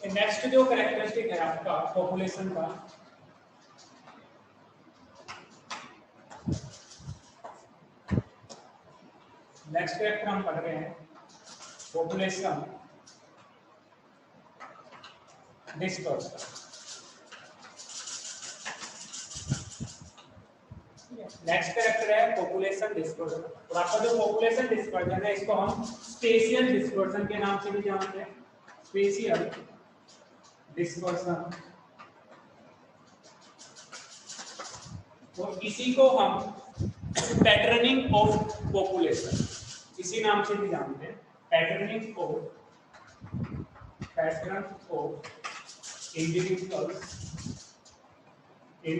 Next जो characteristic है आपका पॉपुलेशन का, नेक्स्ट कैरेक्टर हम पढ़ रहे हैं पॉपुलेशन डिस्पर्सन। नेक्स्ट कैरेक्टर है पॉपुलेशन डिस्पर्सन, और आपका जो पॉपुलेशन डिस्पर्सन है इसको हम स्पेशियल डिस्पर्सन के नाम से भी जानते हैं। स्पेशियल डिस्पर्सन, और इसी को हम पैटर्निंग ऑफ पॉपुलेशन इसी नाम से भी जानते हैं। Patterning of pattern of individuals in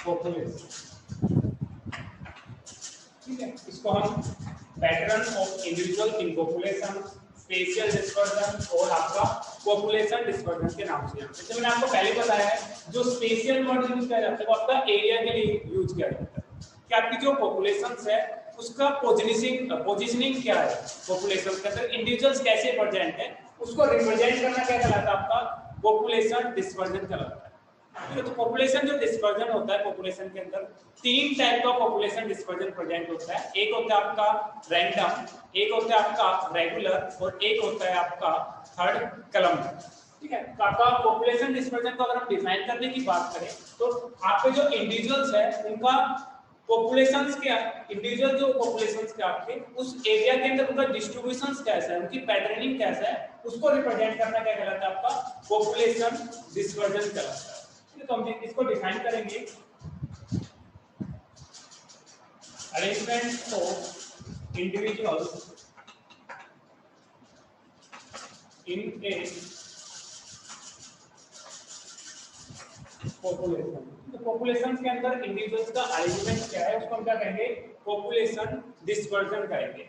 population, ठीक है। इसको हम pattern of individual in population, spatial dispersion और आपका पॉपुलेशन डिस्पर्सन के नाम से जानते हैं। तो मैंने आपको पहले बताया है जो स्पेशियल वर्ड यूज किया जाता है वो आपका एरिया के लिए यूज किया जाता है कि आपकी जो पॉपुलेशंस है उसका पोजीशनिंग क्या है, पॉपुलेशन के अंदर इंडिविजुअल्स कैसे प्रेजेंट है, उसको रिप्रेजेंट करना क्या कहलाता है, आपका पॉपुलेशन डिस्पर्सन कहलाता है। तो पॉपुलेशन जो डिस्पर्जन होता है पॉपुलेशन के अंदर तीन टाइप का पॉपुलेशन डिस्पर्जन प्रेजेंट होता है। एक होता है आपका रैंडम, एक होता है आपका रेगुलर और एक होता है आपका थर्ड कलम, ठीक है। तो आपका पॉपुलेशन डिस्पर्जन को अगर हम डिफाइन करने की बात करें तो आपके जो इंडिविजुअल्स है उनका पॉपुलेशंस के इंडिविजुअल जो पॉपुलेशंस के आपके उस एरिया के अंदर उनका डिस्ट्रीब्यूशंस कैसा है, उनकी पैटर्निंग कैसा है, उसको रिप्रेजेंट करना क्या कहलाता है, आपका पॉपुलेशन डिस्पर्जन कहलाता है। तो हम इसको डिफाइन करेंगे, arrangement of individuals in A population. तो पॉपुलेशन के अंदर इंडिविजुअल्स का अरेंजमेंट क्या है उसको हम क्या कहेंगे, पॉपुलेशन डिस्पर्जन कहेंगे,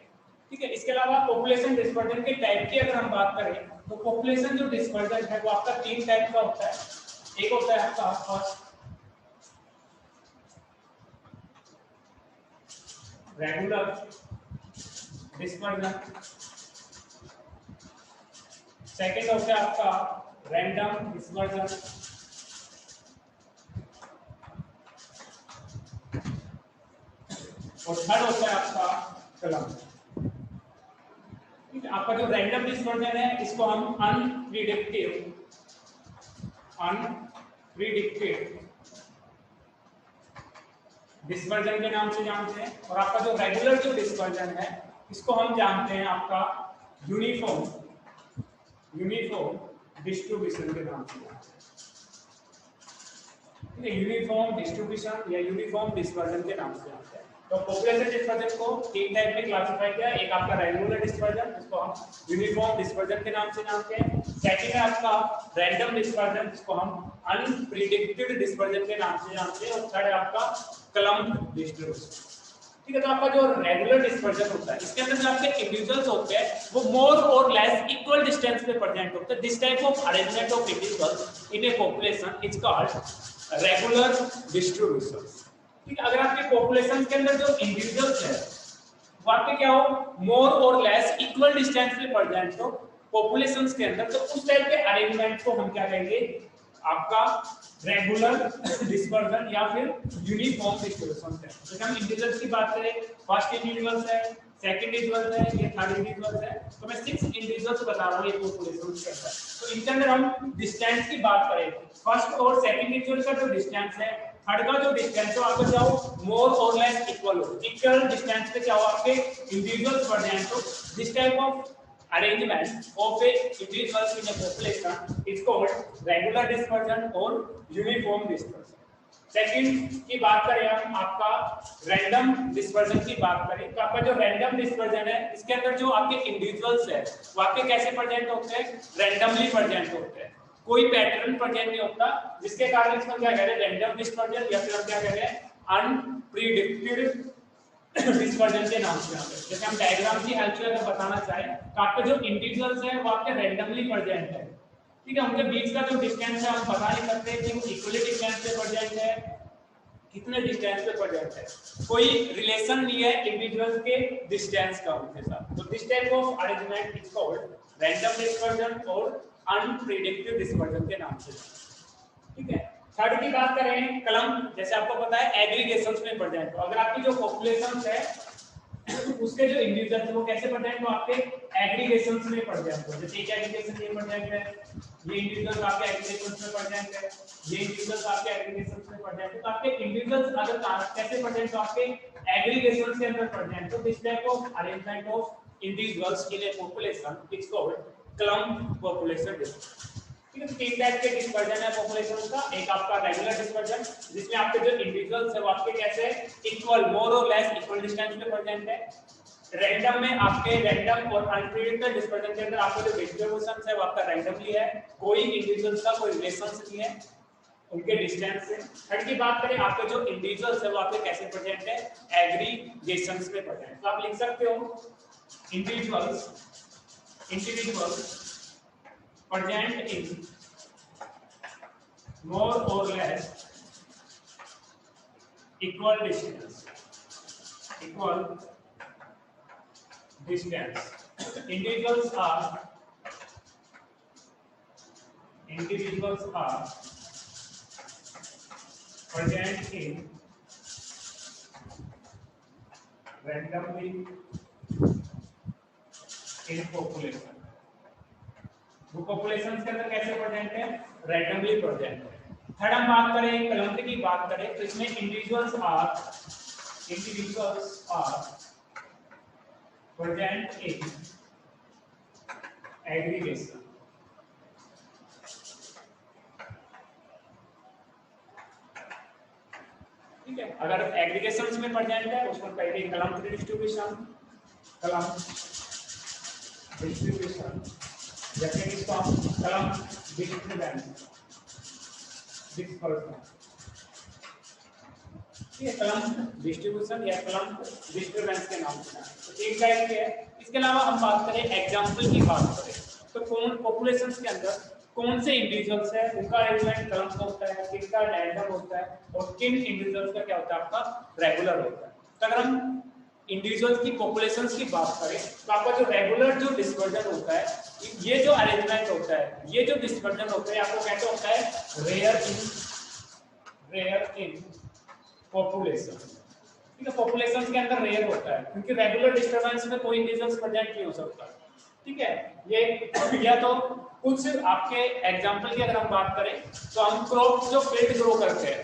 ठीक है। इसके अलावा पॉपुलेशन डिस्पर्जन के टाइप की अगर हम बात करें तो पॉपुलेशन जो डिस्पर्जन है वो आपका तीन टाइप का होता है। एक होता है आपका फर्स्ट रेगुलर डिस्पर्जन, सेकंड होता है आपका रैंडम डिस्पर्जन, और थर्ड होता है आपका कलम। आपका जो रैंडम डिस्पर्जन है इसको हम अनप्रिडिक्टिव डिस्पर्जन के नाम से जानते हैं, और आपका जो रेगुलर जो डिस्पर्जन है इसको हम जानते हैं आपका यूनिफॉर्म डिस्ट्रीब्यूशन के नाम से जानते हैं। यूनिफॉर्म डिस्ट्रीब्यूशन या यूनिफॉर्म डिस्पर्जन के नाम से जानते हैं। तो पॉपुलेशन डिस्पर्जन को तीन टाइप में क्लासिफाई किया है। एक आपका रेगुलर डिस्पर्जन जिसको हम यूनिफॉर्म डिस्पर्जन के नाम से जानते हैं, सेकंड है आपका रैंडम डिस्पर्जन जिसको हम अनप्रिडिक्टेड डिस्पर्जन के नाम से जानते हैं, और थर्ड है आपका क्लम्प्ड डिस्ट्रीब्यूशन, ठीक है। तो आपका जो रेगुलर डिस्पर्जन होता है इसके अंदर जो आपके इंडिविजुअल्स होते हैं वो मोर और लेस इक्वल डिस्टेंस पे प्रेजेंट होते हैं। This type of arrangement of individuals in A population is called regular distribution, ठीक है। अगर आपके पॉपुलेशन के अंदर जो इंडिविजुअल्स है वो आपके क्या हो, मोर और लेस इक्वल डिस्टेंस पे प्रेजेंट हो पॉपुलेशंस के अंदर, तो उस टाइप के अरेंजमेंट को हम क्या कहेंगे, आपका रेगुलर डिस्पर्जन या फिर यूनिफॉर्म डिस्ट्रीब्यूशन है। जैसे हम इंडिविजुअल्स की बात करें, फर्स्ट इंडिविजुअल्स है, सेकंड इंडिविजुअल्स है, ये थर्ड इंडिविजुअल्स है, तो मैं 6 इंडिविजुअल्स बता रहा हूं ये पॉपुलेशन के अंदर। तो इनके अंदर हम डिस्टेंस की बात करें, फर्स्ट और सेकंड इंडिविजुअल का जो डिस्टेंस है, थर्ड का जो डिस्टेंस है आपका क्या हो, मोर और लेस इक्वल हो, इक्वल डिस्टेंस पे क्या हो आपके इंडिविजुअल्स प्रेजेंट हो। This type of arrangement of a individuals in a population is called regular dispersion और uniform dispersion। सेकंड की बात करें हम आपका रैंडम डिस्पर्जन की बात करें तो आपका जो रैंडम डिस्पर्जन है इसके अंदर जो आपके इंडिविजुअल्स है वो आपके कैसे प्रेजेंट होते हैं, रैंडमली प्रेजेंट होते हैं, कोई पैटर्न प्रेजेंट नहीं होता, जिसके कारण इसको क्या कह रहे हैं, रैंडम डिस्पर्जन या फिर हम क्या कह रहे हैं, अनप्रिडिक्टेड डिस्पर्जन के नाम से। जैसे हम डायग्राम की हेल्प से अगर बताना चाहें तो आपके जो इंडिविजुअल्स हैं वो आपके रैंडमली प्रेजेंट है, ठीक है। उनके बीच का जो डिस्टेंस है हम बता नहीं सकते कि वो इक्वली डिस्टेंस पे प्रेजेंट है, कितने डिस्टेंस पे प्रेजेंट है, कोई रिलेशन नहीं है इंडिविजुअल्स के डिस्टेंस का उनके साथ। तो this type of arrangement is called random dispersion और अनप्रिडिक्टिव डिस्पर्जन के नाम से। ठीक है, थर्ड की बात करें क्लम्प, जैसे आपको पता है एग्रीगेशंस में पड़ जाए, तो अगर आपकी जो पॉपुलेशन है उसके जो इंडिविजुअल्स वो कैसे पड़ जाए, तो आपके एग्रीगेशंस में पड़ जाए, तो जैसे एक एग्रीगेशन ये पड़ जाएंगे, ये इंडिविजुअल्स आपके एग्रीगेशंस में पड़ जाएंगे, ये इंडिविजुअल्स आपके एग्रीगेशंस में पड़ जाएंगे, तो आपके इंडिविजुअल्स अगर कैसे पड़ जाए, तो आपके एग्रीगेशंस के अंदर पड़ जाए, तो this type of arrangement of individuals in A population is called clump population dispersion. ठीक है, तो तीन टाइप के डिस्पर्जन है पॉपुलेशन का, एक आपका रेगुलर डिस्पर्जन जिसमें आपके जो इंडिविजुअल्स है वो आपके कैसे इक्वल मोर और लेस इक्वल डिस्टेंस पे पड़ जाएंगे। रैंडम में आपके रैंडम और अनप्रेडिक्टेबल डिस्पर्जन के अंदर आपका जो डिस्ट्रीब्यूशन है वो आपका रैंडमली है, कोई इंडिविजुअल्स का कोई रिलेशन नहीं है उनके डिस्टेंस से। थर्ड की बात करें आपके जो इंडिविजुअल्स है वो आपके कैसे पड़ जाएंगे, एग्रीगेशंस में पड़ जाएंगे। तो आप लिख सकते हो individuals present in more or less equal distance. Individuals are present in randomly in population. वो पॉपुलेशन के अंदर कैसे पड़ जाएंगे, रैंडमली पड़ जाएंगे। थर्ड हम बात करें क्लम्प की बात करें तो इसमें individuals are present in aggregation. ठीक है, अगर एग्रीगेशंस में पड़ जाएंगे उसको कहेंगे क्लम्प डिस्ट्रीब्यूशन, जैसे कि इसको हम क्लम्प डिस्पर्जन। ये क्लम्प डिस्ट्रीब्यूशन या क्लम्प डिस्टर्बेंस के नाम से। तो तीन टाइप के है। इसके अलावा हम बात करें एग्जांपल की बात करें तो कौन पॉपुलेशंस के अंदर कौन से इंडिविजुअल्स है उनका अरेंजमेंट क्लम्प होता है, किसका रैंडम होता है और किन इंडिविजुअल्स का क्या होता है आपका रेगुलर होता है। तो अगर हम इंडिविजुअल्स की पॉपुलेशंस की बात करें तो आपका जो रेगुलर जो डिस्पर्जन होता है, ये जो अरेंजमेंट होता है, ये जो डिस्पर्जन होता है आपको कैसे होता है, रेयर इन पॉपुलेशन। ठीक है, पॉपुलेशंस के अंदर रेयर होता है क्योंकि रेगुलर डिस्टर्बेंस में कोई इंडिविजुअल्स प्रेजेंट नहीं हो सकता। ठीक है, ये या तो कुछ आपके एग्जांपल की अगर हम बात करें तो हम क्रॉप जो फील्ड ग्रो करते हैं,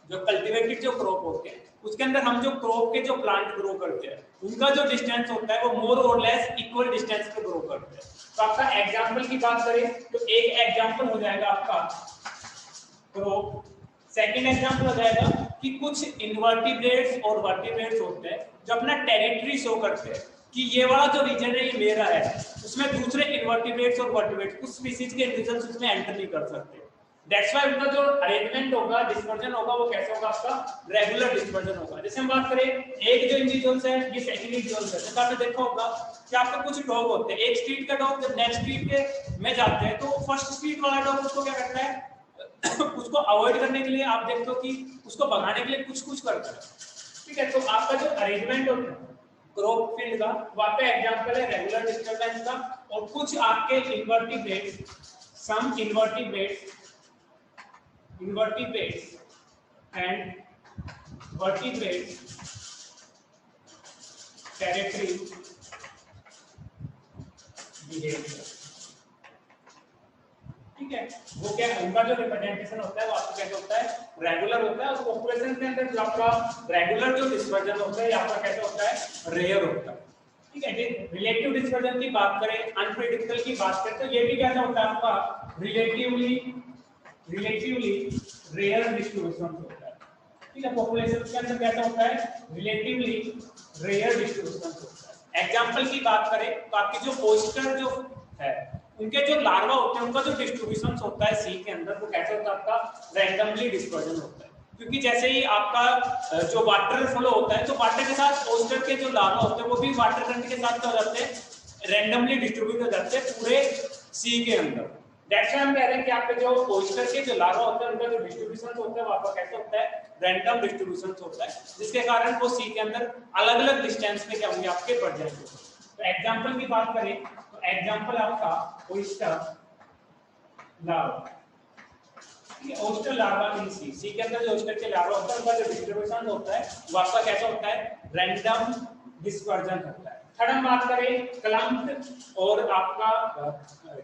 जो कल्टीवेटेड जो क्रॉप होते हैं उसके अंदर हम जो क्रॉप के जो प्लांट ग्रो करते हैं उनका जो डिस्टेंस होता है वो मोर और लेस इक्वल डिस्टेंस पे ग्रो करते हैं। तो आपका एग्जांपल की बात करें तो एक एग्जांपल हो जाएगा आपका क्रॉप, सेकंड एग्जांपल हो जाएगा कि कुछ इनवर्टिब्रेट्स और वर्टिब्रेट्स होते हैं जो अपना टेरिटरी शो करते हैं कि ये वाला जो रीजन है ये मेरा है, उसमें दूसरे इनवर्टिब्रेट्स और वर्टिब्रेट्स कुछ स्पीशीज के इंडिविजुअल्स उसमें एंटर नहीं कर सकते। दैट्स व्हाई उनका जो अरेंजमेंट होगा, डिस्पर्जन होगा, वो कैसे होगा, आपका रेगुलर डिस्पर्जन होगा। जैसे हम बात करें एक जो इंडिविजुअल्स है ये सेकंड इंडिविजुअल्स है, जैसे आपने देखा होगा कि आपका कुछ डॉग होते हैं, एक स्ट्रीट का डॉग जब नेक्स्ट स्ट्रीट के में जाते हैं तो फर्स्ट स्ट्रीट वाला डॉग उसको क्या करता है उसको अवॉइड करने के लिए आप देखते हो कि उसको भगाने के लिए कुछ कुछ करता है। ठीक है, तो आपका जो अरेंजमेंट होता है क्रॉप फील्ड का वो आपका एग्जांपल है रेगुलर डिस्टर्बेंस का। और कुछ आपके invertebrates, some invertebrates and vertebrates territory behaviour. ठीक है, वो क्या उनका जो रिप्रेजेंटेशन होता है वो आपको कैसे होता है, रेगुलर होता है। और पॉपुलेशन के अंदर जो आपका रेगुलर जो डिस्पर्जन होता है आपका कैसे होता है, रेयर होता है। ठीक है, रिलेटिव डिस्पर्जन की बात करें, अनप्रेडिक्टेबल की बात करें तो ये भी कैसा होता है आपका रिलेटिवली रेयर डिस्ट्रीब्यूशन होता है। ठीक है, पॉपुलेशन के अंदर कैसा होता है, रिलेटिवली रेयर डिस्ट्रीब्यूशन होता है। एग्जांपल की बात करें तो आपकी जो ओयस्टर जो है उनके जो लार्वा होते हैं उनका जो डिस्ट्रीब्यूशन होता है सी के अंदर वो कैसे होता है, आपका रैंडमली डिस्पर्जन होता है। क्योंकि जैसे ही आपका जो वाटर फ्लो होता है तो वाटर के साथ ओयस्टर के जो लार्वा होते हैं वो भी वाटर करंट के साथ क्या हो जाते हैं, रैंडमली डिस्ट्रीब्यूट हो जाते हैं पूरे सी के अंदर। दैट्स व्हाई हम कह रहे हैं कि आपके जो ओयस्टर के जो लार्वा होते हैं उनका जो डिस्ट्रीब्यूशन होता है वो आपका कैसे होता है, रैंडम डिस्ट्रीब्यूशन होता है, जिसके कारण वो सी के अंदर अलग-अलग डिस्टेंस पे क्या होंगे आपके पड़ जाएंगे। तो एग्जांपल की बात करें तो एग्जांपल आपका ओयस्टर लार्वा, ओस्टर लार्वा इन सी, सी के अंदर जो ओस्टर के लार्वा होता है उनका जो डिस्ट्रीब्यूशन होता है वो आपका कैसा होता है, रैंडम डिस्पर्जन होता है। थर्ड हम बात करें क्लम्प्ड और आपका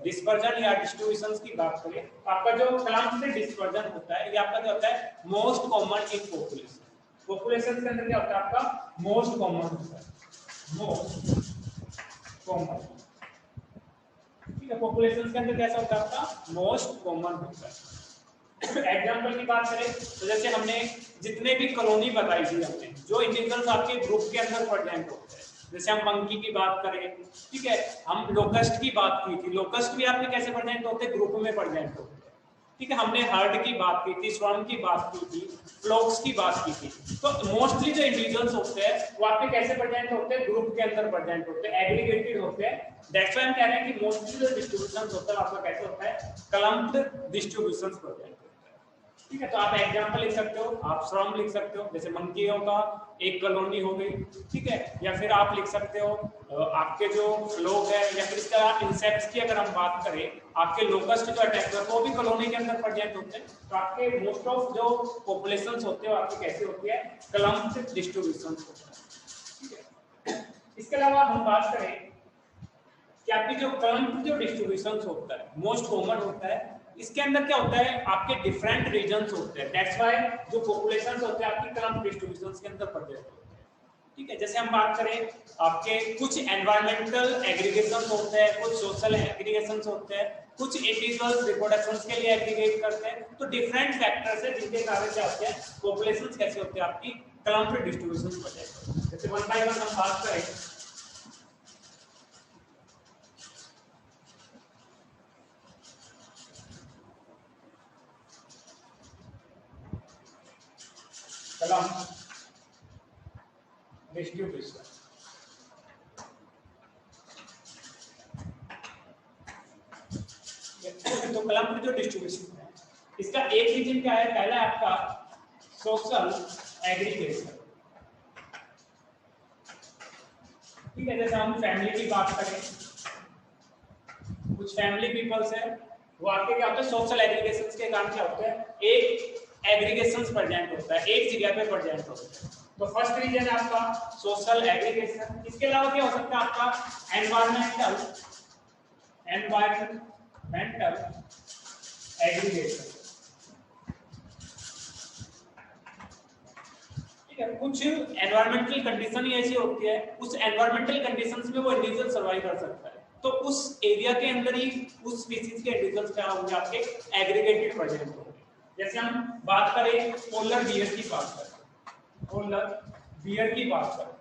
डिस्पर्जन या डिस्ट्रीब्यूशन की बात करें, आपका जो क्लम्प्ड डिस्पर्जन होता है ये आपका क्या होता है, most common in population. Population के अंदर क्या होता है आपका, मोस्ट कॉमन होता है, मोस्ट कॉमन, ठीक है। पॉपुलेशन के अंदर कैसा होता है आपका, मोस्ट कॉमन होता है। एग्जाम्पल की बात करें तो जैसे हमने जितने भी कॉलोनी बताई थी हमने, जो इंडिविजुअल्स आपके ग्रुप के अंदर प्रेजेंट होते हैं, जैसे हम मंकी की बात करें, ठीक है, हम लोकस्ट की बात की थी, लोकस्ट भी आपके कैसे प्रेजेंट होते हैं, ग्रुप में प्रेजेंट होते हैं, ठीक है। हमने हर्ड की बात की थी, स्वार्म की बात की थी, फ्लॉक्स की बात की थी। तो मोस्टली जो इंडिविजुअल्स होते हैं वो आपके कैसे प्रेजेंट होते हैं, ग्रुप के अंदर प्रेजेंट होते हैं, एग्रीगेटेड होते हैं। दैट्स व्हाई हम कह रहे हैं कि मोस्टली जो डिस्ट्रीब्यूशन होता है आपका कैसे होता है, क्लम्प्ड डिस्ट्रीब्यूशन प्रेजेंट, ठीक है। तो आप एग्जांपल लिख सकते हो, आप श्रम लिख सकते हो, जैसे मंकी होगा एक कॉलोनी हो गई, ठीक है। या फिर आप लिख सकते हो आपके जो लोग है, या फिर इसका इंसेक्ट्स की अगर हम बात करें, आपके लोकस्ट जो अटैक करते हैं वो भी कॉलोनी के अंदर प्रेजेंट होते हैं। तो आपके मोस्ट ऑफ जो पॉपुलेशंस होते हैं वो आपकी कैसे होती है, क्लम्प्ड डिस्ट्रीब्यूशन होता है, ठीक है। इसके अलावा हम बात करें कि आपकी जो क्लम्प्ड जो डिस्ट्रीब्यूशन होता है, मोस्ट कॉमन होता है, इसके अंदर क्या होता है, आपके डिफरेंट रीजन्स होते हैं। दैट्स व्हाई जो पॉपुलेशंस होते हैं आपकी क्लम्प्ड डिस्ट्रीब्यूशंस के अंदर प्रेजेंट होते हैं, ठीक है। जैसे हम बात करें आपके कुछ एनवायरमेंटल एग्रीगेशंस होते हैं, कुछ सोशल एग्रीगेशंस होते हैं, कुछ इंडिविजुअल्स रिप्रोडक्शंस के लिए एग्रीगेट करते हैं। तो डिफरेंट फैक्टर्स है जिनके कारण क्या होते हैं, पॉपुलेशंस कैसे होते हैं आपकी क्लम्प्ड डिस्ट्रीब्यूशंस प्रेजेंट होते हैं। जैसे वन बाय वन हम बात करें, डिस्ट्रीब्यूशन, तो क्लम्प्ड जो डिस्ट्रीब्यूशन है इसका एक रीजन क्या है, पहला है आपका सोशल एग्रीगेशन, ठीक है। जैसे हम फैमिली की बात करें, कुछ फैमिली पीपल्स है वो आपके क्या होते हैं, सोशल एग्रीगेशंस के कारण क्या होते हैं, एक एग्रीगेशंस प्रेजेंट होता है, एक जगह पे प्रेजेंट होता है। तो फर्स्ट रीजन है आपका सोशल एग्रीगेशन। इसके अलावा क्या हो सकता है आपका एनवायरमेंटल एग्रीगेशन, ठीक है। कुछ एनवायरमेंटल कंडीशन ही ऐसी होती है, उस एनवायरमेंटल कंडीशंस में वो इंडिविजुअल सर्वाइव कर सकता है, तो उस एरिया के अंदर ही उस स्पीशीज के इंडिविजुअल्स क्या होंगे, आपके एग्रीगेटेड प्रेजेंट होंगे। जैसे हम बात करें पोलर बियर की बात करें, पोलर बियर की बात करें,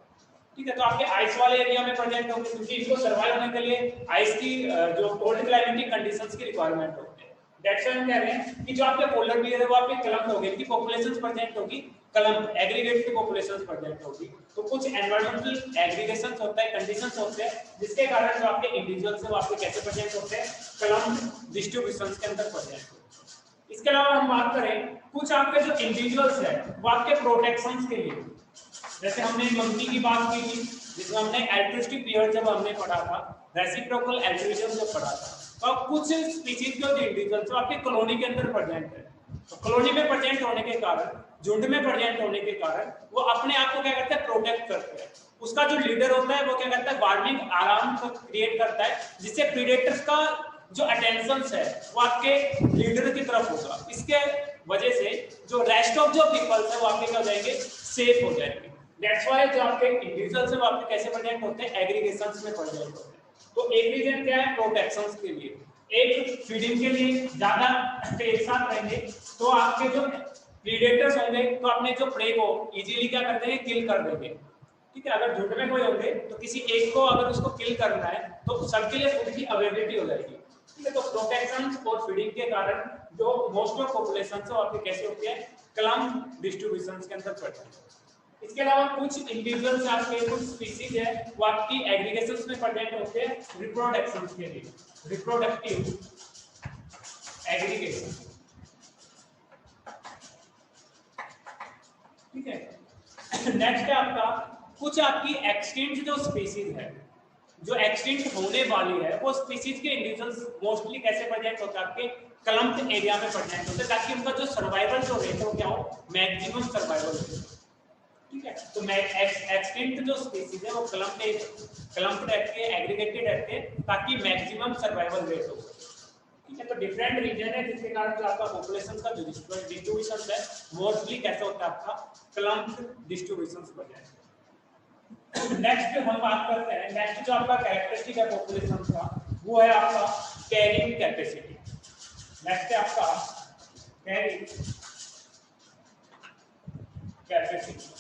ठीक है, तो आपके आइस वाले एरिया में प्रेजेंट होंगे, क्योंकि इनको सर्वाइव होने के लिए आइस की जो कोल्ड क्लाइमेटिक कंडीशंस की रिक्वायरमेंट होती है। दैट्स व्हाई हम कह रहे हैं कि जो आपके पोलर बियर है वो आपके क्लम्प्ड होंगे, इनकी पॉपुलेशंस प्रेजेंट होगी क्लम्प्ड, एग्रीगेट की पॉपुलेशंस प्रेजेंट होगी। तो कुछ एनवायरमेंटल एग्रीगेशंस होता है, कंडीशंस होते हैं, जिसके कारण जो आपके इंडिविजुअल्स है वो आपके कैसे प्रेजेंट होते हैं, क्लम्प्ड डिस्ट्रीब्यूशंस के अंदर प्रेजेंट होते हैं। इसके अलावा हम बात करें कुछ आपके जो इंडिविजुअल्स है वो आपके प्रोटेक्शंस के लिए, जैसे हमने मंकी की बात की थी जिसमें हमने एल्ट्रुइस्टिक बिहेवियर जब हमने पढ़ा था, रेसिप्रोकल एल्ट्रुइज्म जब पढ़ा था, तो कुछ स्पीशीज के जो इंडिविजुअल्स है आपके कॉलोनी के अंदर प्रेजेंट है। तो कॉलोनी में प्रेजेंट होने के कारण, झुंड में प्रेजेंट होने के कारण वो अपने आप को क्या करता है, प्रोटेक्ट करते हैं। उसका जो लीडर होता है वो क्या करता है, वार्निंग आराम क्रिएट करता है, जिससे प्रीडेटर्स का जो अटेंशन है वो आपके लीडर की तरफ होगा। इसके वजह से जो रेस्ट ऑफ जो पीपल्स है वो आपके क्या हो जाएंगे, सेफ हो जाएंगे। दैट्स व्हाई जो आपके इंडिविजुअल्स है वो आपके कैसे प्रेजेंट होते हैं, एग्रीगेशंस में प्रेजेंट होते हैं। तो एक रीजन क्या है, प्रोटेक्शंस के लिए, एक फीडिंग के लिए ज्यादा एक साथ रहेंगे तो आपके जो प्रीडेटर्स होंगे तो अपने जो प्रे को इजीली क्या कर देंगे, किल कर देंगे, ठीक है। अगर झुंड में कोई होंगे तो किसी एक को अगर उसको किल करना है तो सबके लिए फूड की अवेलेबिलिटी हो जाएगी, ठीक है। तो प्रोटेक्शन और फीडिंग के कारण जो मोस्ट ऑफ पॉपुलेशन है आपके कैसे होती है, क्लम्प्ड डिस्ट्रीब्यूशंस के अंदर पड़ते हैं। इसके अलावा कुछ इंडिविजुअल्स आपके, कुछ स्पीशीज है वो आपकी एग्रीगेशंस में प्रेजेंट होते हैं रिप्रोडक्शन के लिए, रिप्रोडक्टिव एग्रीगेशन, ठीक है। नेक्स्ट है आपका कुछ आपकी एक्सटिंक्ट जो स्पीशीज है जो एक्सटिंक्ट होने वाली है वो स्पीसीज के इंडिविजुअल्स मोस्टली कैसे प्रेजेंट होते हैं, आपके क्लम्प्ड एरिया में प्रेजेंट होते हैं, ताकि उनका जो सर्वाइवल जो रेट हो क्या हो, मैक्सिमम सर्वाइवल रेट। ठीक है, तो एक्सटिंक्ट जो स्पीसीज है वो क्लम्प्ड रहते हैं, एग्रीगेटेड रहते हैं, ताकि मैक्सिमम सर्वाइवल रेट हो। ठीक है, तो डिफरेंट रीजन है जिसके कारण जो आपका पॉपुलेशन का जो डिस्ट्रीब्यूशन है मोस्टली कैसे होता है, आपका क्लम्प्ड डिस्ट्रीब्यूशन हो जाए। नेक्स्ट हम बात करते हैं, नेक्स्ट जो आपका कैरेक्टरिस्टिक है पॉपुलेशन का वो है आपका कैरिंग कैपेसिटी। नेक्स्ट है आपका कैरिंग कैपेसिटी।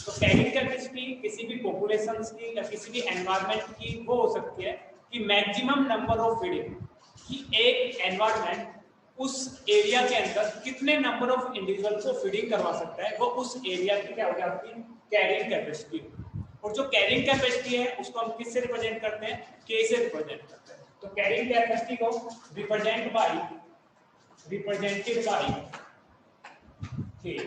तो कैरिंग कैपेसिटी किसी भी पॉपुलेशंस की या किसी भी एनवायरनमेंट की वो हो सकती है कि मैक्सिमम नंबर ऑफ फीडिंग, कि एक एनवायरनमेंट उस एरिया के अंदर कितने नंबर ऑफ इंडिविजुअल को फीडिंग करवा सकता है, वो उस एरिया की क्या होगी, आपकी कैरिंग कैपेसिटी। और जो कैरिंग कैपेसिटी है उसको हम किससे रिप्रेजेंट करते हैं, के से रिप्रेजेंट करते हैं। तो कैरिंग कैपेसिटी को रिप्रेजेंटेड बाय के।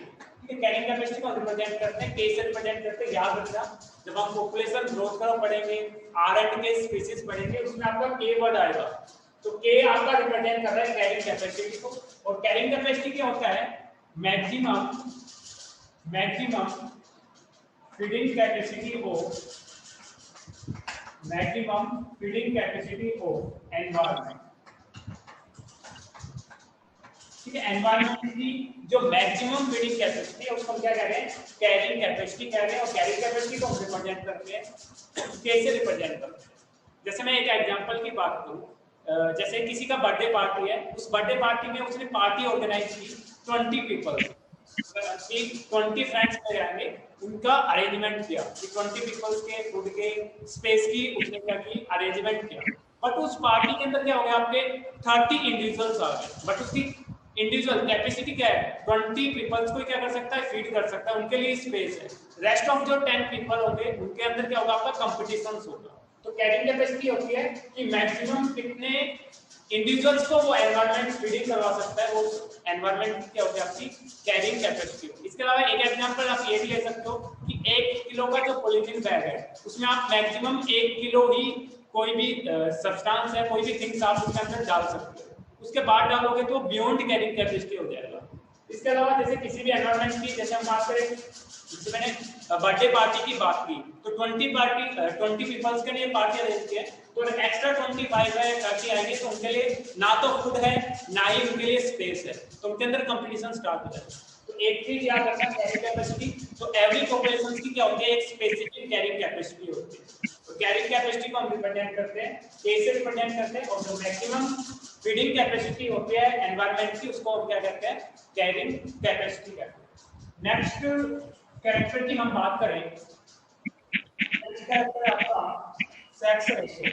कैरिंग कैपेसिटी को रिप्रेजेंट करते हैं के से रिप्रेजेंट करते हैं। याद रखना, जब हम पॉपुलेशन ग्रोथ कर्व पढ़ेंगे, आर एंड के स्पीशीज पढ़ेंगे, उसमें आपका के वर्ड आएगा। तो के आपका रिप्रेजेंट कर रहा है कैरिंग कैपेसिटी को। और कैरिंग कैपेसिटी क्या होता है, maximum feeding capacity of environment. ठीक है, एनवायरनमेंट की जो मैक्सिमम फीडिंग कैपेसिटी है उसको हम क्या कह रहे हैं, कैरिंग कैपेसिटी कह रहे हैं। और कैरिंग कैपेसिटी को हम रिप्रेजेंट करते हैं कैसे रिप्रेजेंट करते हैं। जैसे मैं एक एग्जांपल की बात करूं, जैसे किसी का बर्थडे पार्टी है, उस बर्थडे पार्टी में उसने पार्टी ऑर्गेनाइज की 20 पीपल, 20 फ्रेंड्स में जाएंगे, उनका अरेंजमेंट किया कि 20 पीपल्स के फूड के स्पेस की उसने क्या की, अरेंजमेंट किया। बट उस पार्टी के अंदर क्या हो गया, आपके 30 इंडिविजुअल्स आ गए, बट उसकी इंडिविजुअल कैपेसिटी क्या है, 20 पीपल्स को क्या कर सकता है, फीड कर सकता है, उनके लिए स्पेस है। रेस्ट ऑफ जो 10 पीपल होंगे उनके अंदर क्या होगा, आपका कंपटीशन होगा। तो कैरिंग कैपेसिटी होती है कि मैक्सिमम कितने इंडिविजुअल्स को वो एनवायरनमेंट फीडिंग करवा सकता है, वो एनवायरनमेंट क्या होती है, आपकी कैरिंग कैपेसिटी। इसके अलावा एक एग्जांपल आप ये भी ले सकते हो कि 1 किलो का जो पॉलीथीन बैग है उसमें आप मैक्सिमम 1 किलो ही कोई भी सब्सटेंस है, कोई भी थिंग्स आप उसके अंदर डाल सकते हो, उसके बाद डालोगे तो बियॉन्ड कैरिंग कैपेसिटी हो जाएगा। इसके अलावा जैसे किसी भी एनवायरनमेंट की, जैसे हम बात करें, जैसे मैंने बर्थडे पार्टी की बात की, तो 20 पीपल्स के लिए पार्टी अरेंज की है, तो एक्स्ट्रा 25 है, 30 आएंगे, तो उनके लिए ना तो फूड है ना ही उनके लिए स्पेस है, तो उनके अंदर कंपटीशन स्टार्ट हो जाएगा। तो एक चीज याद रखना, कैरिंग कैपेसिटी, तो एवरी पॉपुलेशन की क्या होती है, एक स्पेसिफिक कैरिंग कैपेसिटी होती है। तो कैरिंग कैपेसिटी को हम रिप्रेजेंट करते हैं, के से रिप्रेजेंट करते हैं, और जो मैक्सिमम फीडिंग कैपेसिटी होती है एनवायरनमेंट की उसको हम क्या कहते हैं, कैरिंग कैपेसिटी कहते हैं। नेक्स्ट कैरेक्टरिस्टिक हम बात करें, नेक्स्ट कैरेक्टर है आपका सेक्स रेशियो।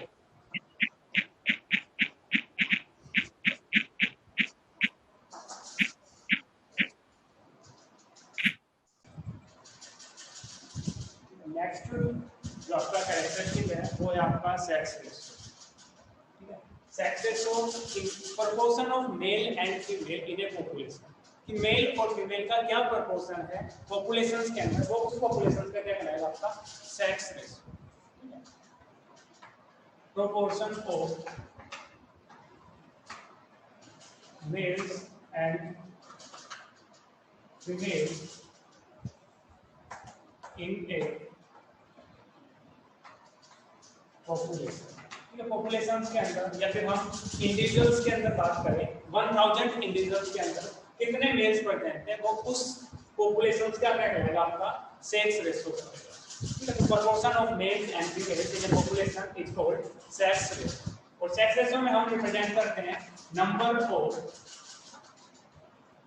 नेक्स्ट जो आपका कैरेक्टरिस्टिक है वो है आपका सेक्स रेशियो। ठीक है, sex ratio proportion of male and female in A population, कि मेल और फीमेल का क्या प्रोपोर्शन है पॉपुलेशंस के अंदर, वो उस पॉपुलेशन का क्या कहलाएगा, आपका sex ratio. Proportion of males and female in A population. ठीक है, पॉपुलेशंस के अंदर या फिर हम इंडिविजुअल्स के अंदर बात करें, 1000 इंडिविजुअल्स के अंदर कितने मेल्स प्रेजेंट हैं, वो उस पॉपुलेशन का क्या कहलाएगा, आपका सेक्स रेशियो कहलाएगा। ठीक है, तो proportion of males and females in A population is called sex ratio. और सेक्स रेशियो में हम रिप्रेजेंट करते हैं number of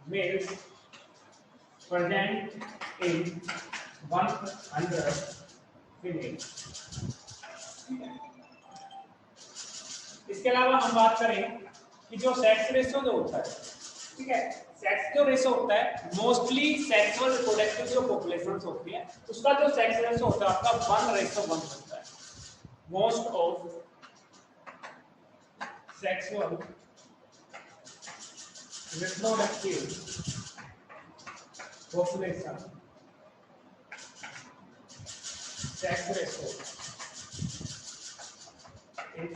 males present in 100 females. इसके अलावा हम बात करें कि जो सेक्स रेशियो जो होता है, ठीक है, सेक्स जो रेशियो होता है मोस्टली सेक्सुअल रिप्रोडक्टिव जो पॉपुलेशंस होती है उसका जो सेक्स रेशियो होता है आपका 1:1 होता है। Most of sexual reproductive population sex ratio is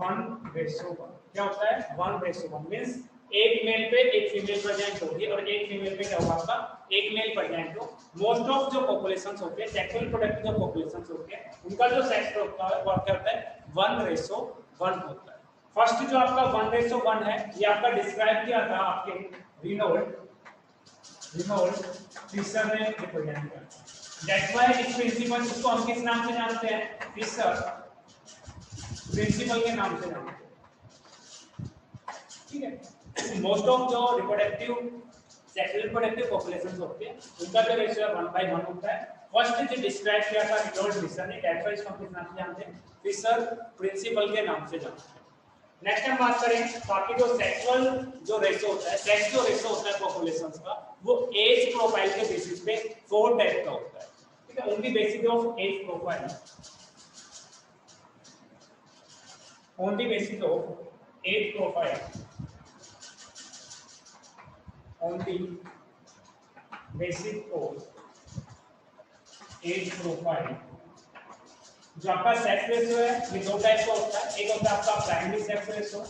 1:1। क्या होता है 1:1 मींस एक मेल पे एक फीमेल प्रेजेंट होगी और एक फीमेल पे क्या होगा आपका एक मेल प्रेजेंट हो। मोस्ट ऑफ जो पॉपुलेशंस होते हैं सेक्सुअल प्रोडक्टिव जो पॉपुलेशंस होते हैं उनका जो सेक्स होता है वो क्या होता है 1:1 होता है। फर्स्ट जो आपका 1:1 है ये आपका डिस्क्राइब किया था आपके रिनोल्ड फिशर ने रिप्रेजेंट किया। दैट्स व्हाई इस प्रिंसिपल इसको हम किस नाम से जानते हैं फिशर प्रिंसिपल के नाम से जानते हैं। ठीक है मोस्ट ऑफ जो रिप्रोडक्टिव सेक्सुअल रिप्रोडक्टिव पॉपुलेशंस होते हैं उनका जो रेशियो 1:1 होता है। फर्स्ट जो डिस्क्राइब किया था रिनोल्ड फिशर ने दैट्स व्हाई इसको किस नाम से जानते हैं फिशर प्रिंसिपल के नाम से जानते हैं। नेक्स्ट हम बात करें बाकी जो सेक्सुअल जो रेशियो होता है सेक्स जो रेशियो होता है पॉपुलेशंस का वो एज प्रोफाइल के बेसिस पे 4 टाइप का होता है। ठीक है only basis of age profile only basis of age profile only basic of age profile जो आपका सेक्स रेशियो है ये 2 टाइप का होता है। एक होता है आपका प्राइमरी सेक्स रेशियो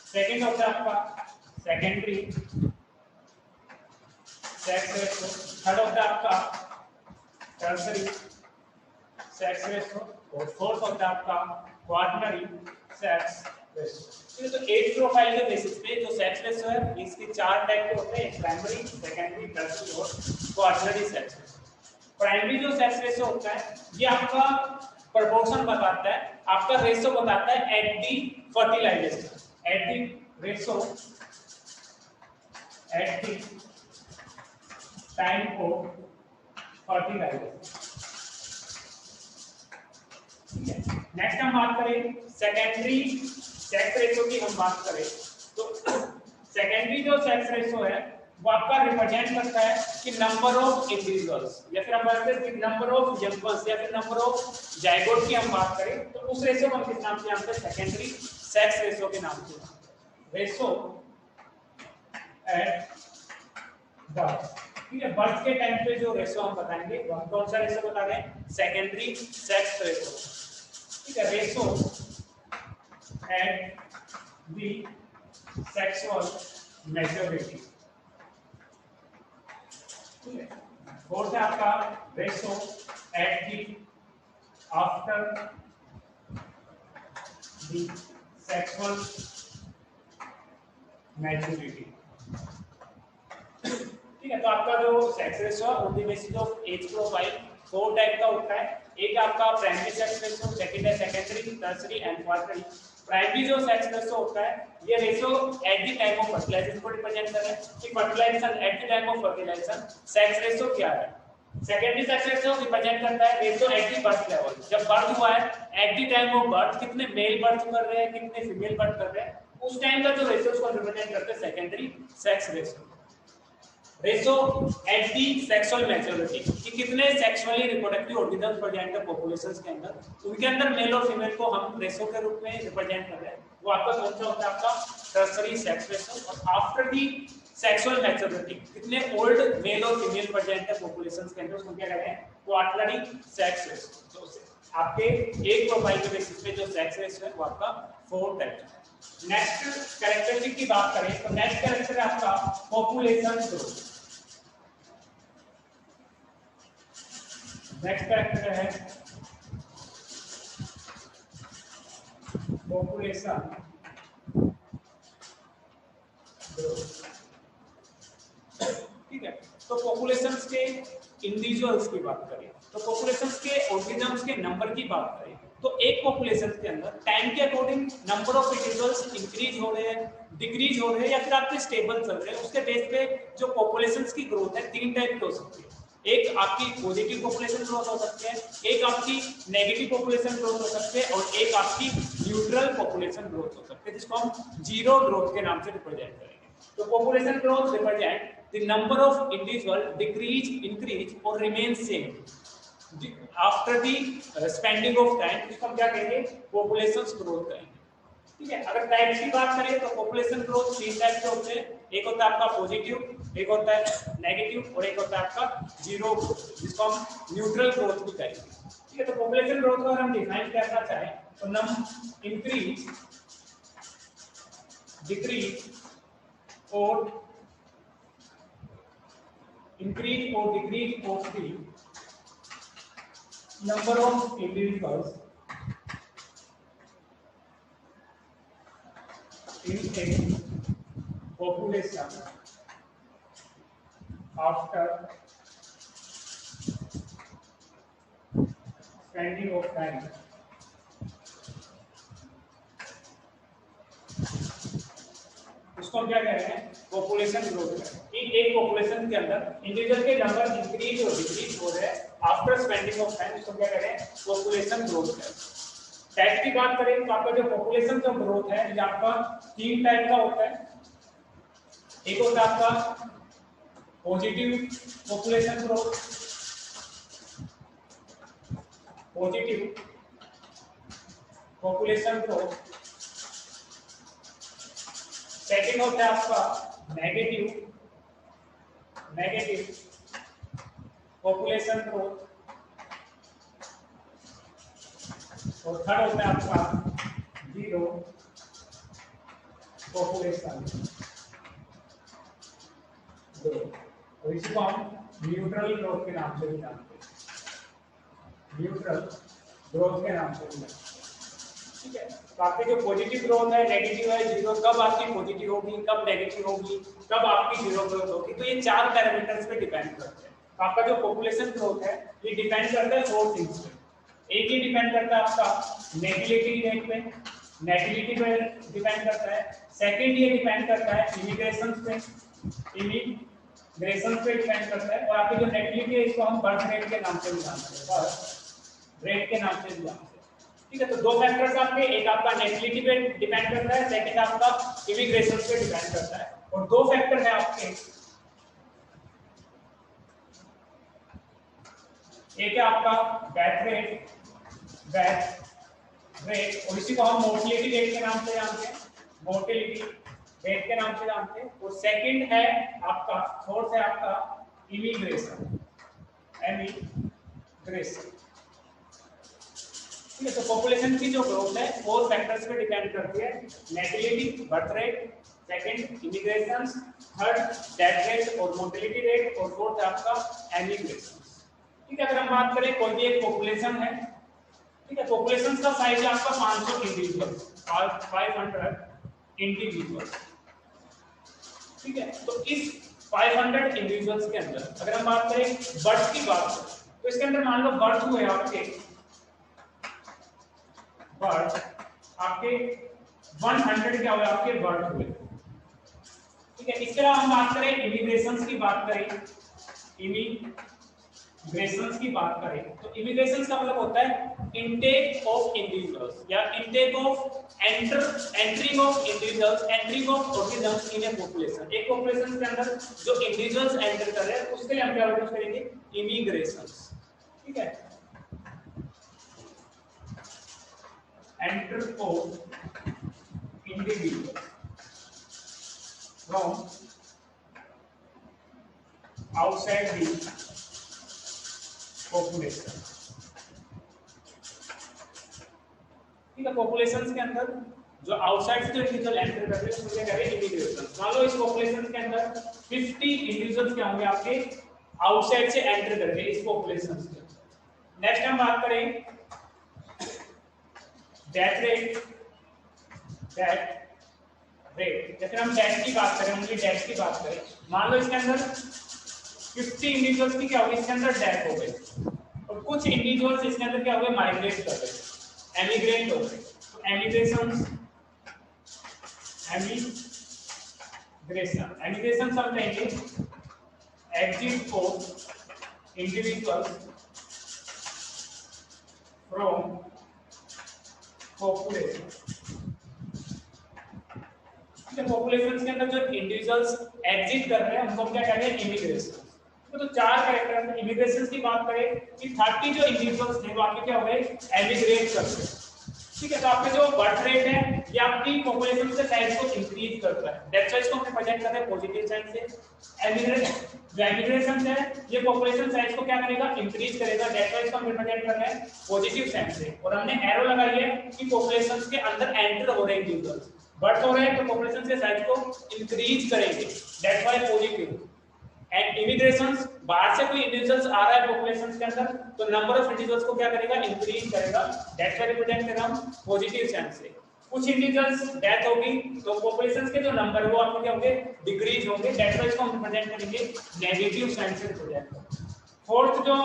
सेकंड होता है आपका सेकेंडरी सेक्स रेशियो थर्ड होता है आपका टर्शियरी सेक्स रेशियो और फोर्थ होता है आपका क्वार्टरनरी सेक्स रेशियो। ठीक है तो एज प्रोफाइल के बेसिस पे जो सेक्स रेशियो है इसके 4 टाइप के होते हैं प्राइमरी सेकेंडरी टर्शियरी और क्वार्टरनरी सेक्स रेशियो। प्राइमरी जो सेक्स रेशियो होता है ये आपका प्रोपोर्शन बताता है आपका रेशियो बताता है at the fertilization at the ratio at the time of fertilization. Next हम बात करें सेकेंडरी सेक्स रेशियो की हम बात करें तो सेकेंडरी जो सेक्स रेशियो है वो आपका रिप्रेजेंट करता है कि नंबर ऑफ इंडिविजुअल्स या फिर हम बात करें कि नंबर ऑफ यंग वंस या फिर नंबर ऑफ जायगोट की हम बात करें तो उस रेशियो को हम किस नाम से जानते हैं सेकेंडरी सेक्स रेशियो के नाम से रेशियो एट बर्थ। ठीक है बर्थ के टाइम पे जो रेशियो हम बताएंगे हम कौन सा रेशियो बता रहे हैं सेकेंडरी सेक्स रेशियो। ठीक है ratio at the sexual maturity. ठीक है फोर्थ है आपका ratio at the after the sexual maturity. ठीक है तो आपका जो सेक्स रेशियो है on the basis of age profile 4 type का होता है। एक आपका प्राइमरी सेक्स रेशियो सेकंड है secondary tertiary and quaternary. Primary जो सेक्स रेशियो होता है ये ratio at the time of fertilization को रिप्रेजेंट कर रहा है कि fertilisation at the time of fertilization sex ratio क्या है। सेकेंडरी सेक्स रेशियो रिप्रेजेंट करता है ratio at the birth level जब बर्थ हुआ है at the time of birth कितने मेल बर्थ कर रहे हैं कितने फीमेल बर्थ कर रहे हैं उस टाइम का जो रेशियो को रिप्रेजेंट करते हैं secondary sex ratio. Ratio at the sexual maturity कि कितने सेक्सुअली रिप्रोडक्टिव ऑर्गेनिज्म प्रेजेंट है पॉपुलेशंस के अंदर उनके अंदर मेल और फीमेल को हम रेशियो के रूप में रिप्रेजेंट कर रहे हैं वो आपका कौन सा होता है आपका टर्शियरी सेक्स रेशियो। और आफ्टर दी सेक्सुअल मैच्योरिटी कितने ओल्ड मेल और फीमेल प्रेजेंट है पॉपुलेशंस के अंदर उसको क्या कहते हैं क्वार्टरली सेक्स रेशियो। तो आपके एक प्रोफाइल के बेसिस पे जो सेक्स रेशियो है वो आपका 4 टाइप है। नेक्स्ट कैरेक्टरिस्टिक की बात करें तो नेक्स्ट कैरेक्टर है आपका पॉपुलेशन ग्रोथ। नेक्स्ट कैरेक्टर है पॉपुलेशन ग्रोथ। ठीक है तो पॉपुलेशंस के इंडिविजुअल्स की बात करें तो पॉपुलेशंस के ऑर्गेनिजम्स के नंबर की बात करें तो एक पॉपुलेशन के अंदर टाइम के according number of individuals increase हो रहे हैं डिक्रीज हो रहे हैं या फिर आपके स्टेबल चल रहे हैं उसके बेस पे जो पॉपुलेशंस की ग्रोथ है 3 टाइप की हो सकती है। एक आपकी पॉजिटिव पॉपुलेशन ग्रोथ हो सकती है एक आपकी नेगेटिव पॉपुलेशन ग्रोथ हो सकती है और एक आपकी न्यूट्रल पॉपुलेशन ग्रोथ हो सकती है जिसको हम जीरो ग्रोथ के नाम से रिप्रेजेंट करेंगे। तो population growth represent the number of individual decrease increase और remain same after the spending of time इसको हम क्या कहेंगे पॉपुलेशन ग्रोथ कहेंगे। ठीक है अगर टाइप्स की बात करें तो पॉपुलेशन ग्रोथ 3 टाइप के होते हैं। एक होता है आपका पॉजिटिव एक होता है नेगेटिव और एक होता है आपका जीरो ग्रोथ, जिसको हम न्यूट्रल ग्रोथ भी कहेंगे। ठीक है, तो पॉपुलेशन ग्रोथ को हम डिफाइन करना चाहें तो इंक्रीज, डिक्रीज और increase or decrease of the number of individuals in a population after spending of time उसको हम क्या कह रहे हैं, पॉपुलेशन ग्रोथ है। एक पॉपुलेशन के अंदर इंडिविजुअल के नंबर इंक्रीज और डिक्रीज हो रहे हैं आफ्टर स्पेंडिंग ऑफ टाइम, उसको क्या कह रहे हैं, पॉपुलेशन ग्रोथ है। टाइप की बात करें तो आपका जो पॉपुलेशन का ग्रोथ है ये आपका 3 टाइप का होता है। एक होता है आपका positive population growth, positive population growth. Second होता है आपका नेगेटिव पॉपुलेशन ग्रोथ और थर्ड होता है आपका जीरो पॉपुलेशन ग्रोथ, और इसको हम न्यूट्रल ग्रोथ के नाम से भी जानते हैं, न्यूट्रल ग्रोथ के नाम से भी जानते हैं। ठीक है, तो आपकी जो पॉजिटिव ग्रोथ है, नेगेटिव है, जीरो, कब आपकी पॉजिटिव होगी, कब नेगेटिव होगी, कब आपकी जीरो ग्रोथ होगी, तो ये 4 पैरामीटर्स पे डिपेंड करते हैं। तो आपका जो पॉपुलेशन ग्रोथ है ये डिपेंड करता है 4 थिंग्स पे। एक ये डिपेंड करता है आपका नेटिलिटी रेट पे, नेटिलिटी पे डिपेंड करता है। सेकंड ये डिपेंड करता है इमिग्रेशन पे, इमिग्रेशन पे डिपेंड करता है। और आपकी जो नेटिलिटी है इसको हम बर्थ रेट के नाम से भी जानते हैं, बर्थ रेट के नाम से भी जानते हैं। ठीक है, तो 2 फैक्टर्स आपके, एक आपका नेटिलिटी पे डिपेंड करता है, सेकंड आपका इमिग्रेशन पे डिपेंड करता है। और 2 फैक्टर है आपके, एक है आपका डेथ रेट और इसी को हम मोर्टेलिटी रेट के नाम से जानते हैं, मोर्टेलिटी रेट के नाम से जानते हैं। और सेकंड है आपका, फोर्थ है आपका इमिग्रेशन। ठीक है, तो पॉपुलेशन की जो ग्रोथ है 4 फैक्टर्स पे डिपेंड करती है, natality, birth rate, second immigration, third death rate और मोर्टेलिटी रेट, और फोर्थ है आपका एमिग्रेशन। ठीक है, अगर हम बात करें कोई भी एक पॉपुलेशन है, ठीक है, पॉपुलेशन का साइज है आपका 500 इंडिविजुअल, 500 इंडिविजुअल। ठीक है, तो इस 500 इंडिविजुअल्स के अंदर अगर हम बात करें बर्थ की बात करें तो इसके अंदर मान लो बर्थ हुए आपके 100 क्या हुए आपके बर्थ हुए। ठीक है, इसके अलावा हम बात करें इमिग्रेशंस की बात करें, इमिग्रेशंस की बात करें तो इमिग्रेशंस का मतलब होता है इनटेक ऑफ इंडिविजुअल्स या intake of entering of individuals, entering of organisms in A population. एक पॉपुलेशन के अंदर जो इंडिविजुअल्स एंटर कर रहे हैं उसके लिए हम क्या यूज करेंगे, इमिग्रेशंस। ठीक है, enter of individual from outside the population। ठीक है, पॉपुलेशन के अंदर जो आउटसाइड से जो इंडिविजुअल एंटर कर रहे हैं उसको क्या कह रहे हैं, इमिग्रेशन। मान लो इस पॉपुलेशन के अंदर 50 इंडिविजुअल्स क्या होंगे आपके आउटसाइड से एंटर कर रहे हैं इस पॉपुलेशन के। नेक्स्ट हम बात करें डेथ रेट। जैसे हम डेथ की बात करें, ओनली डेथ की बात करें, मान लो इसके अंदर 50 इंडिविजुअल्स की क्या होगी, इसके अंदर डेथ हो गई और कुछ इंडिविजुअल्स इसके अंदर क्या हो गए, माइग्रेट कर गए, एमिग्रेट हो गए। तो एमिग्रेशन सब कहेंगे exit of individuals from population. Population के अंदर जो इंडिविजुअल्स एग्जिट कर रहे हैं उनको क्या कहते हैं, इमिग्रेशन। तो 4 कैरेक्टर हैं। इमिग्रेशन की बात करें कि 30 जो इंडिविजुअल्स थे वो आपके क्या हो गए, एमिग्रेट कर गए। ठीक है। तो आपका जो बर्थ रेट है ये आपकी पॉपुलेशन के साइज को इंक्रीज करता है, दैट्स वाइज को हमने प्रेजेंट कर रहे हैं पॉजिटिव साइन से। एमिग्रेशन है ये पॉपुलेशन साइज को क्या करेगा, इंक्रीज करेगा, दैट्स वाइज को हम प्रेजेंट कर रहे हैं पॉजिटिव साइन से। और हमने एरो लगाई है कि पॉपुलेशन के अंदर एंटर हो रहे हैं इंडिविजुअल्स, बर्थ हो रहे हैं तो पॉपुलेशन के साइज को इंक्रीज करेंगे, दैट्स वाई पॉजिटिव। एंड इमिग्रेशंस, बाहर से कोई इंडिविजुअल्स आ रहा है पॉपुलेशन के अंदर तो नंबर ऑफ इंडिविजुअल्स को क्या करेगा, इंक्रीज करेगा, दैट्स वाई रिप्रेजेंट कर रहा हूं पॉजिटिव साइन से। कुछ इंडिविजुअल्स डेथ होगी तो पॉपुलेशन के जो नंबर है वो आपके क्या होंगे, डिक्रीज होंगे, दैट्स वाई इसको हम रिप्रेजेंट करेंगे नेगेटिव साइन से रिप्रेजेंट। फोर्थ जो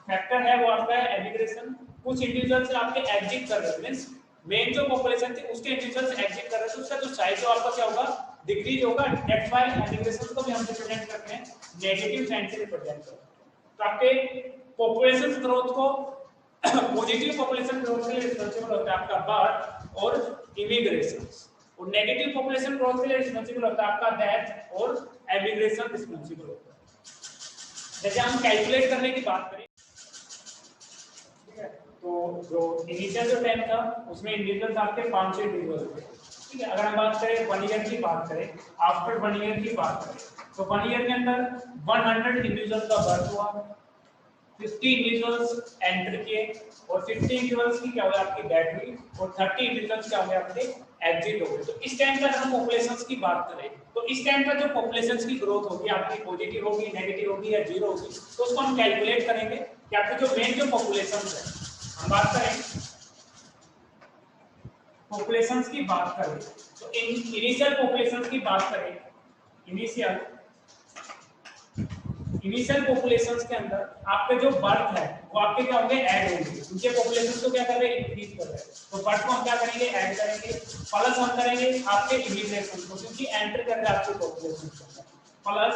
फैक्टर है वो आपका है एमिग्रेशन। कुछ इंडिविजुअल्स आपके एग्जिट कर रहे हैं, मींस मेन जो पॉपुलेशन थी उसके इंडिविजुअल्स एग्जिट कर रहे हैं तो उसका जो साइज है आपका क्या होगा, डिक्रीज होगा, दैट्स व्हाई एमिग्रेशन को भी हम रिप्रेजेंट करते हैं नेगेटिव साइन से रिप्रेजेंट करते हैं। तो आपके पॉपुलेशन ग्रोथ को पॉजिटिव पॉपुलेशन ग्रोथ के लिए रिस्पांसिबल होता है आपका बर्थ और इमिग्रेशन, और नेगेटिव पॉपुलेशन ग्रोथ के लिए रिस्पांसिबल होता है आपका डेथ और एमिग्रेशन रिस्पांसिबल होता है। जैसे हम कैलकुलेट करने की बात करें, ठीक है, तो जो इनिशियल जो टाइम था उसमें इंडिविजुअल्स आपके 500 इंडिविजुअल थे, ठीक है। अगर हम बात करें 1 ईयर की बात करें, आफ्टर 1 ईयर की बात करें तो 1 ईयर के अंदर 100 इंडिविजुअल्स का बर्थ हुआ, 50 इंडिविजुअल्स एंटर किए और 50 इंडिविजुअल्स की क्या हुआ, आपकी डेथ हुई और 30 इंडिविजुअल्स क्या हुए, आपके एग्जिट हो गए। तो इस टाइम पर हम पॉपुलेशंस की बात करें तो इस टाइम पर जो पॉपुलेशंस की ग्रोथ होगी आपकी पॉजिटिव होगी, नेगेटिव होगी या जीरो होगी, तो उसको हम कैलकुलेट करेंगे कि आपके जो मेन जो पॉपुलेशंस है, हम बात करें पॉपुलेशंस की बात करें तो इनिशियल पॉपुलेशंस की बात करें, इनिशियल पॉपुलेशंस के अंदर आपके जो बर्थ है वो आपके क्या होंगे, ऐड होंगे, उनके पॉपुलेशन को क्या कर रहे हैं, इंक्रीज कर रहे हैं, तो बर्थ को हम क्या करेंगे, ऐड करेंगे, प्लस हम करेंगे आपके इमिग्रेशन को क्योंकि एंटर कर रहे हैं आपके पॉपुलेशन के अंदर, प्लस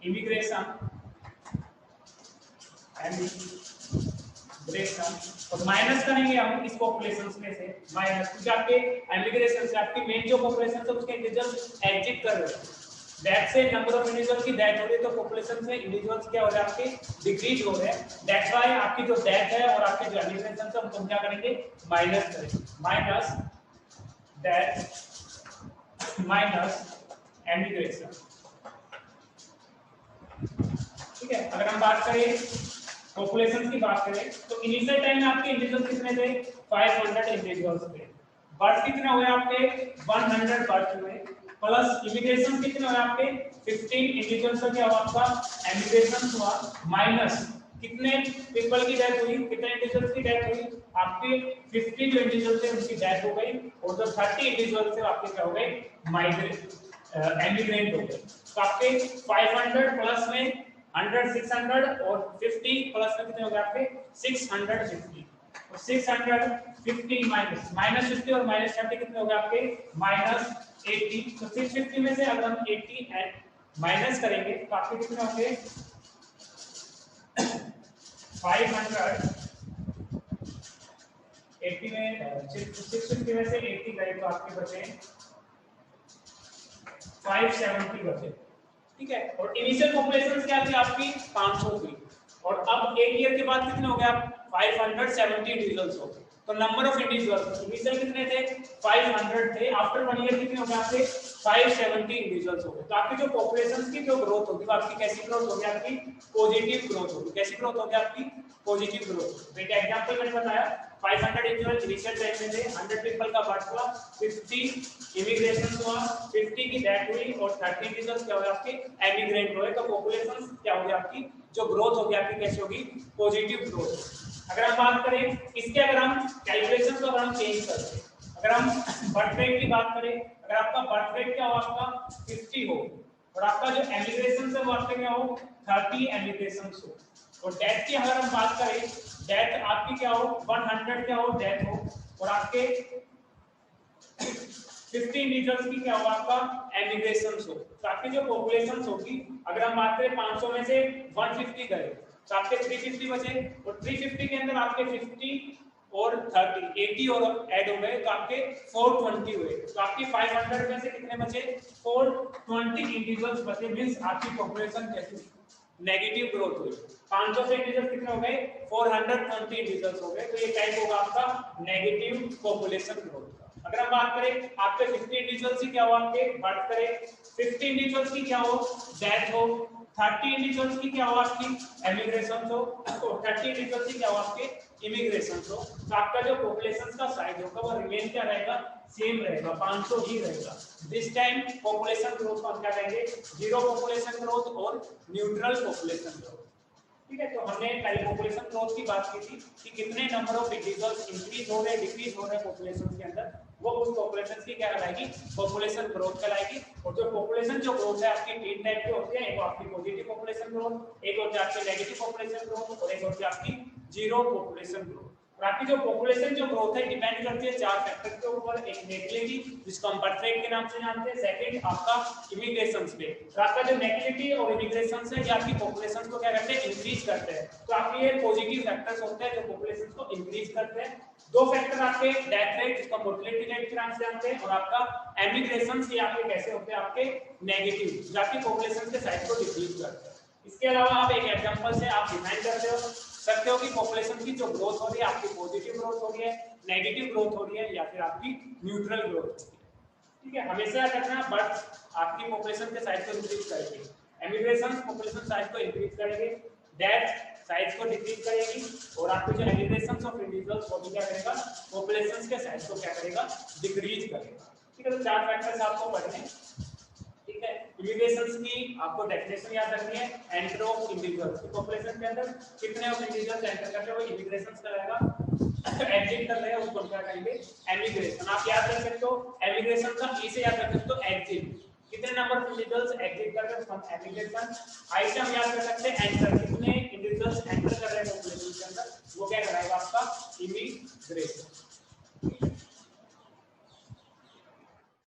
इमिग्रेशन और माइनस करेंगे हम इस पॉपुलेशन में से माइनस, क्योंकि आपके इमिग्रेशन से आपकी मेन जो पॉपुलेशन है उसके इंडिविजुअल्स एग्जिट कर रहे हैं, डेथ से नंबर ऑफ इंडिविजुअल की डेथ हो रही है तो पॉपुलेशन से इंडिविजुअल्स क्या हो रहे हैं, आपके डिक्रीज हो रहे हैं, दैट्स व्हाई आपकी जो डेथ है और आपके जो इमिग्रेशन से हम क्या करेंगे, माइनस करेंगे, माइनस डेथ माइनस इमिग्रेशन, ठीक है। अगर हम बात करें पॉपुलेशन की बात करें तो इनिशियल टाइम में आपके इंडिविजुअल कितने थे, 500 इंडिविजुअल्स थे, बर्थ कितने हुए आपके, 100 बर्थ हुए, प्लस इमिग्रेशन कितने हुए आपके, 15 इंडिविजुअल्स का क्या हुआ आपका इमिग्रेशन हुआ, माइनस कितने पीपल की डेथ हुई, कितने इंडिविजुअल्स की डेथ हुई, आपके 50 जो इंडिविजुअल्स थे उनकी डेथ हो गई और जो 30 इंडिविजुअल्स थे आपके क्या हो गए, एमिग्रेंट हो गए। तो आपके 500 प्लस में 100 600 और 50 प्लस में कितने हो गए आपके 650 और 650 माइनस 50 और माइनस 30 कितने हो गए आपके -80। तो 650 में से अगर हम 80 माइनस करेंगे तो आपके कितने होंगे 500 80 में 650 में से 80 गए तो आपके बचे 570 बचे, ठीक है। और इनिशियल पॉपुलेशन क्या थी आपकी 500 थी और अब एक ईयर के बाद कितने हो गए आप 570 इंडिविजुअल्स हो गए। तो नंबर ऑफ इंडिविजुअल्स इनिशियल कितने थे 500 थे, आफ्टर 1 ईयर कितने हो गए आपके 570 इंडिविजुअल्स हो गए। तो आपकी जो पॉपुलेशन की जो ग्रोथ होगी वो आपकी कैसी ग्रोथ होगी, आपकी पॉजिटिव ग्रोथ होगी। कैसी ग्रोथ होगी आपकी पॉजिटिव ग्रोथ। तो एक एग्जांपल मैंने बताया 500 इंडिविजुअल इनिशियल टाइम में थे, 100 पीपल का बर्थ हुआ, 50 इमिग्रेशन हुआ, 50 की डेथ हुई और 30 इंडिविजुअल्स क्या हुए आपके एमिग्रेंट हुए। तो पॉपुलेशन क्या होगी आपकी जो ग्रोथ होगी आपकी कैसी होगी पॉजिटिव ग्रोथ। अगर हम बात करें इसके, अगर हम कैलकुलेशन को अगर हम चेंज करें, अगर हम बर्थ रेट की बात करें, अगर आपका बर्थ रेट क्या हो आपका 50 हो और आपका जो एमिग्रेशन है वो आपके क्या हो 30 एमिग्रेशन हो और डेथ की अगर हम बात करें डेथ आपकी क्या हो 100 क्या हो डेथ हो और आपके 50 इंडिविजुअल्स की क्या हो आपका एमिग्रेशन हो। तो आपकी जो पॉपुलेशन होगी अगर हम बात करें 500 में से 150 गए तो आपके 350 बचे और 350 के अंदर आपके 50 और 30 80 और ऐड हो गए तो आपके 420 हुए। तो आपकी 500 में से कितने बचे 420 इंडिविजुअल्स बचे, मींस आपकी पॉपुलेशन कैसी नेगेटिव ग्रोथ हुई। 500 से इंडिविजुअल कितने हो गए? 420 इंडिविजुअल्स हो गए। तो ये टाइप होगा आपका नेगेटिव पॉपुलेशन ग्रोथ का। अगर हम बात करें आपके 50 इंडिविजुअल्स की क्या हो, आपके बर्थ करें 50 इंडिविजुअल्स की क्या हो, डेथ हो, 30 इंडिविजुअल्स की क्या हो आपकी एमिग्रेशन हो, तो 30 इंडिविजुअल्स की क्या हो आपके इमिग्रेशन हो। तो आपका जो पॉपुलेशन का साइज होगा वो रिमेन क्या रहेगा? सेम रहेगा, 500 ही रहेगा। दिस टाइम पॉपुलेशन ग्रोथ को हम क्या कहेंगे? जीरो पॉपुलेशन ग्रोथ और न्यूट्रल पॉपुलेशन ग्रोथ। ठीक है, तो हमने पहले पॉपुलेशन ग्रोथ की बात की थी कि कितने नंबर ऑफ इंडिविजुअल्स इंक्रीज हो रहे हैं डिक्रीज हो रहे हैं पॉपुलेशन के अंदर, वो उस पॉपुलेशन की क्या कहलाएगी? पॉपुलेशन ग्रोथ कहलाएगी। और जो पॉपुलेशन जो ग्रोथ है आपकी तीन टाइप की होती है, एक आपकी पॉजिटिव पॉपुलेशन ग्रोथ, एक होती है आपकी नेगेटिव पॉपुलेशन ग्रोथ और एक होती है आपकी जीरो पॉपुलेशन ग्रोथ। और आपकी जो पॉपुलेशन जो ग्रोथ है डिपेंड करती है चार फैक्टर के ऊपर। एक नेटिविटी जिसको हम बर्थ रेट के नाम से जानते हैं, सेकंड आपका इमिग्रेशंस पे। तो आपका जो नेटिविटी और इमिग्रेशंस है ये आपकी पॉपुलेशन को क्या करते हैं? इंक्रीज करते हैं। तो आपके ये पॉजिटिव फैक्टर्स होते हैं जो पॉपुलेशन को इंक्रीज करते हैं। दो फैक्टर आपके डेथ रेट जिसको मोर्टेलिटी रेट के नाम से जानते हैं और आपका एमिग्रेशंस, ये आपके कैसे होते हैं? आपके नेगेटिव, जो आपकी पॉपुलेशन के साइज को डिक्रीज करते हैं। इसके अलावा आप एक एग्जांपल से आप डिफाइन सकते हो कि पॉपुलेशन की जो ग्रोथ हो रही है आपकी पॉजिटिव ग्रोथ हो रही है, नेगेटिव ग्रोथ हो रही है या फिर आपकी न्यूट्रल ग्रोथ हो रही है। ठीक है, हमेशा याद रखना बर्थ आपकी पॉपुलेशन के साइज को इंक्रीज करेगी, एमिग्रेशन पॉपुलेशन साइज को इंक्रीज करेगी, डेथ साइज को डिक्रीज करेगी और आपके जो एमिग्रेशन ऑफ इंडिविजुअल्स वो भी क्या करेगा? पॉपुलेशन के साइज को क्या करेगा? डिक्रीज करेगा। ठीक है, तो चार फैक्टर्स आपको पढ़ने। ठीक है, इमिग्रेशंस की आपको डेफिनेशन याद रखनी है। एंटर ऑफ इंडिविजुअल्स, पॉपुलेशन के अंदर कितने ऑफ इंडिविजुअल्स एंटर करते हैं वो इमिग्रेशंस कहलाएगा। एग्जिट कर रहे हैं उसको क्या कहेंगे? एमिग्रेशन। आप याद रख सकते हो एमिग्रेशन का ई से याद रख सकते हो एग्जिट, कितने नंबर ऑफ इंडिविजुअल्स एग्जिट कर रहे हैं फ्रॉम एमिग्रेशन। आई से हम याद कर सकते हैं एंटर, कितने इंडिविजुअल्स एंटर कर रहे हैं पॉपुलेशन के अंदर, वो क्या कराएगा? आपका इमिग्रेशन।